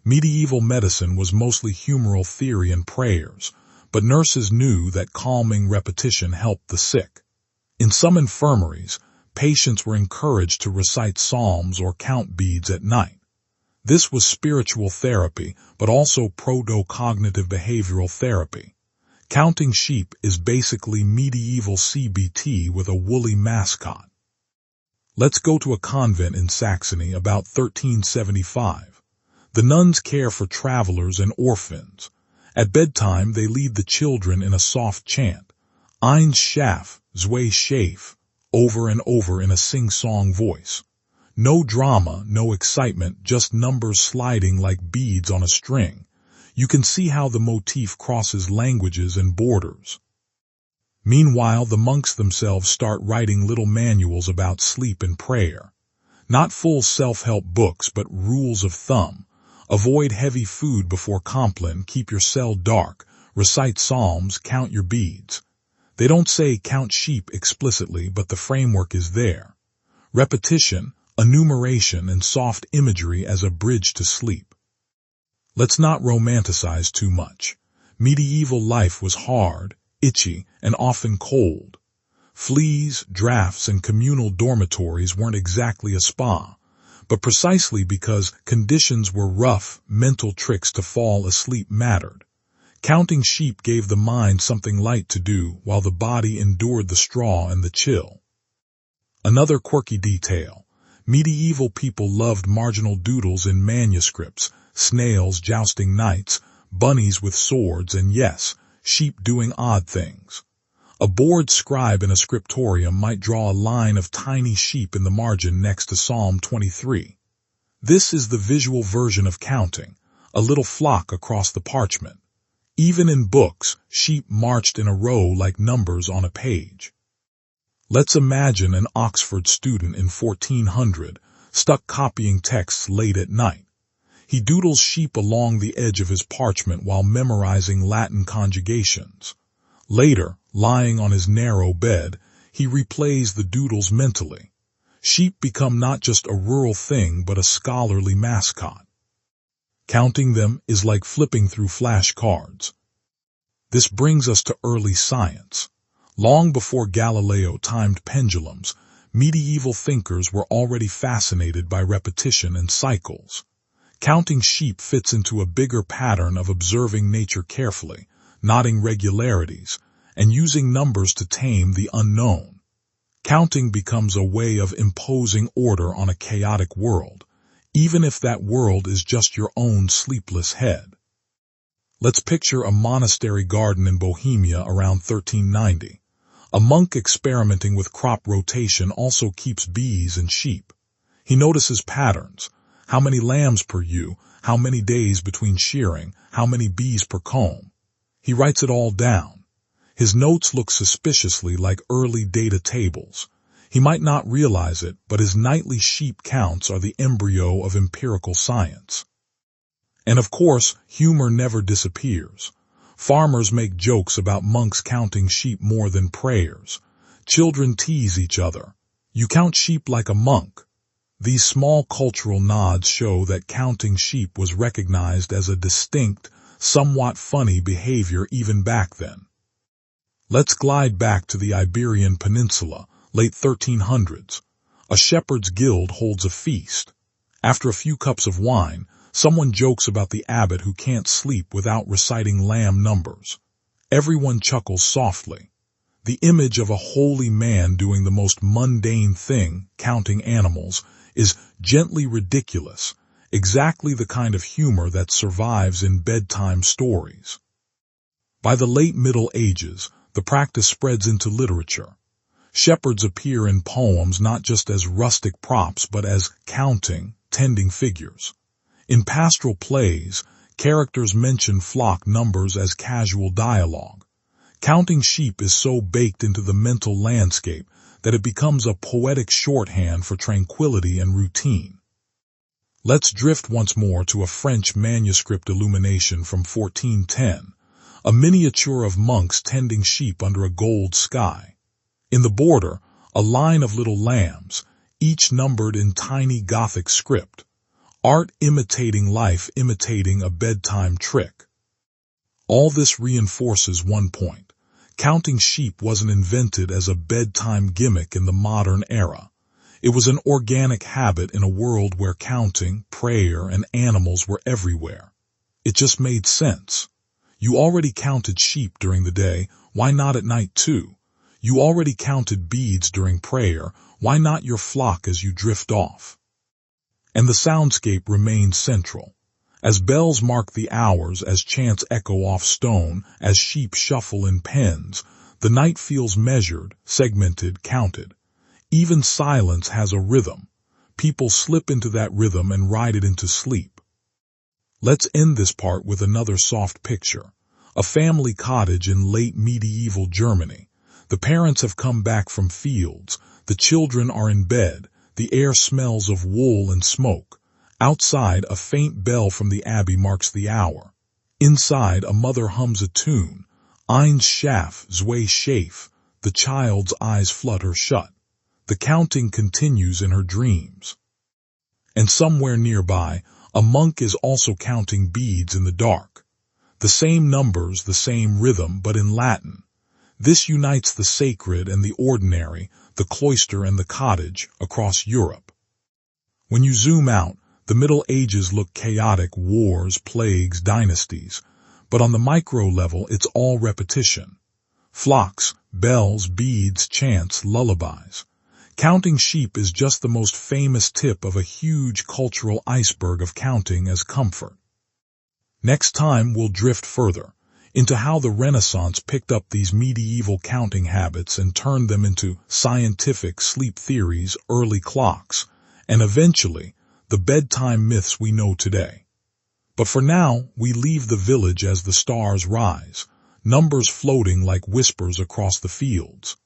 Medieval medicine was mostly humoral theory and prayers, but nurses knew that calming repetition helped the sick. In some infirmaries, patients were encouraged to recite psalms or count beads at night. This was spiritual therapy, but also proto-cognitive behavioral therapy. Counting sheep is basically medieval CBT with a woolly mascot. Let's go to a convent in Saxony about 1375. The nuns care for travelers and orphans. At bedtime, they lead the children in a soft chant, Eins Schaf, Zwei Schaf, over and over in a sing-song voice. No drama, no excitement, just numbers sliding like beads on a string. You can see how the motif crosses languages and borders. Meanwhile, the monks themselves start writing little manuals about sleep and prayer. Not full self-help books, but rules of thumb. Avoid heavy food before Compline, keep your cell dark, recite psalms, count your beads. They don't say count sheep explicitly, but the framework is there. Repetition, enumeration, and soft imagery as a bridge to sleep. Let's not romanticize too much. Medieval life was hard, itchy, and often cold. Fleas, drafts, and communal dormitories weren't exactly a spa, but precisely because conditions were rough, mental tricks to fall asleep mattered. Counting sheep gave the mind something light to do while the body endured the straw and the chill. Another quirky detail. Medieval people loved marginal doodles in manuscripts, snails jousting knights, bunnies with swords, and yes, sheep doing odd things. A bored scribe in a scriptorium might draw a line of tiny sheep in the margin next to Psalm 23. This is the visual version of counting, a little flock across the parchment. Even in books, sheep marched in a row like numbers on a page. Let's imagine an Oxford student in 1400, stuck copying texts late at night. He doodles sheep along the edge of his parchment while memorizing Latin conjugations. Later, lying on his narrow bed, he replays the doodles mentally. Sheep become not just a rural thing but a scholarly mascot. Counting them is like flipping through flashcards. This brings us to early science. Long before Galileo timed pendulums, medieval thinkers were already fascinated by repetition and cycles. Counting sheep fits into a bigger pattern of observing nature carefully, noting regularities, and using numbers to tame the unknown. Counting becomes a way of imposing order on a chaotic world, even if that world is just your own sleepless head. Let's picture a monastery garden in Bohemia around 1390. A monk experimenting with crop rotation also keeps bees and sheep. He notices patterns. How many lambs per ewe, how many days between shearing, how many bees per comb. He writes it all down. His notes look suspiciously like early data tables. He might not realize it, but his nightly sheep counts are the embryo of empirical science. And of course, humor never disappears. Farmers make jokes about monks counting sheep more than prayers. Children tease each other. You count sheep like a monk. These small cultural nods show that counting sheep was recognized as a distinct, somewhat funny behavior even back then. Let's glide back to the Iberian Peninsula, late 1300s. A shepherd's guild holds a feast. After a few cups of wine, someone jokes about the abbot who can't sleep without reciting lamb numbers. Everyone chuckles softly. The image of a holy man doing the most mundane thing, counting animals, is gently ridiculous, exactly the kind of humor that survives in bedtime stories. By the late Middle Ages, the practice spreads into literature. Shepherds appear in poems not just as rustic props but as counting, tending figures. In pastoral plays, characters mention flock numbers as casual dialogue. Counting sheep is so baked into the mental landscape that it becomes a poetic shorthand for tranquility and routine. Let's drift once more to a French manuscript illumination from 1410, a miniature of monks tending sheep under a gold sky. In the border, a line of little lambs, each numbered in tiny Gothic script. Art imitating life, imitating a bedtime trick. All this reinforces one point. Counting sheep wasn't invented as a bedtime gimmick in the modern era. It was an organic habit in a world where counting, prayer, and animals were everywhere. It just made sense. You already counted sheep during the day, why not at night too? You already counted beads during prayer, why not your flock as you drift off? And the soundscape remains central. As bells mark the hours, as chants echo off stone, as sheep shuffle in pens, the night feels measured, segmented, counted. Even silence has a rhythm. People slip into that rhythm and ride it into sleep. Let's end this part with another soft picture. A family cottage in late medieval Germany. The parents have come back from fields. The children are in bed. The air smells of wool and smoke. Outside, a faint bell from the abbey marks the hour. Inside, a mother hums a tune. Eins Schaf, zwei Schaf. The child's eyes flutter shut. The counting continues in her dreams. And somewhere nearby, a monk is also counting beads in the dark. The same numbers, the same rhythm, but in Latin. This unites the sacred and the ordinary, the cloister and the cottage, across Europe. When you zoom out, the Middle Ages look chaotic: wars, plagues, dynasties. But on the micro level, it's all repetition. Flocks, bells, beads, chants, lullabies. Counting sheep is just the most famous tip of a huge cultural iceberg of counting as comfort. Next time, we'll drift further into how the Renaissance picked up these medieval counting habits and turned them into scientific sleep theories, early clocks, and eventually the bedtime myths we know today. But for now, we leave the village as the stars rise, numbers floating like whispers across the fields.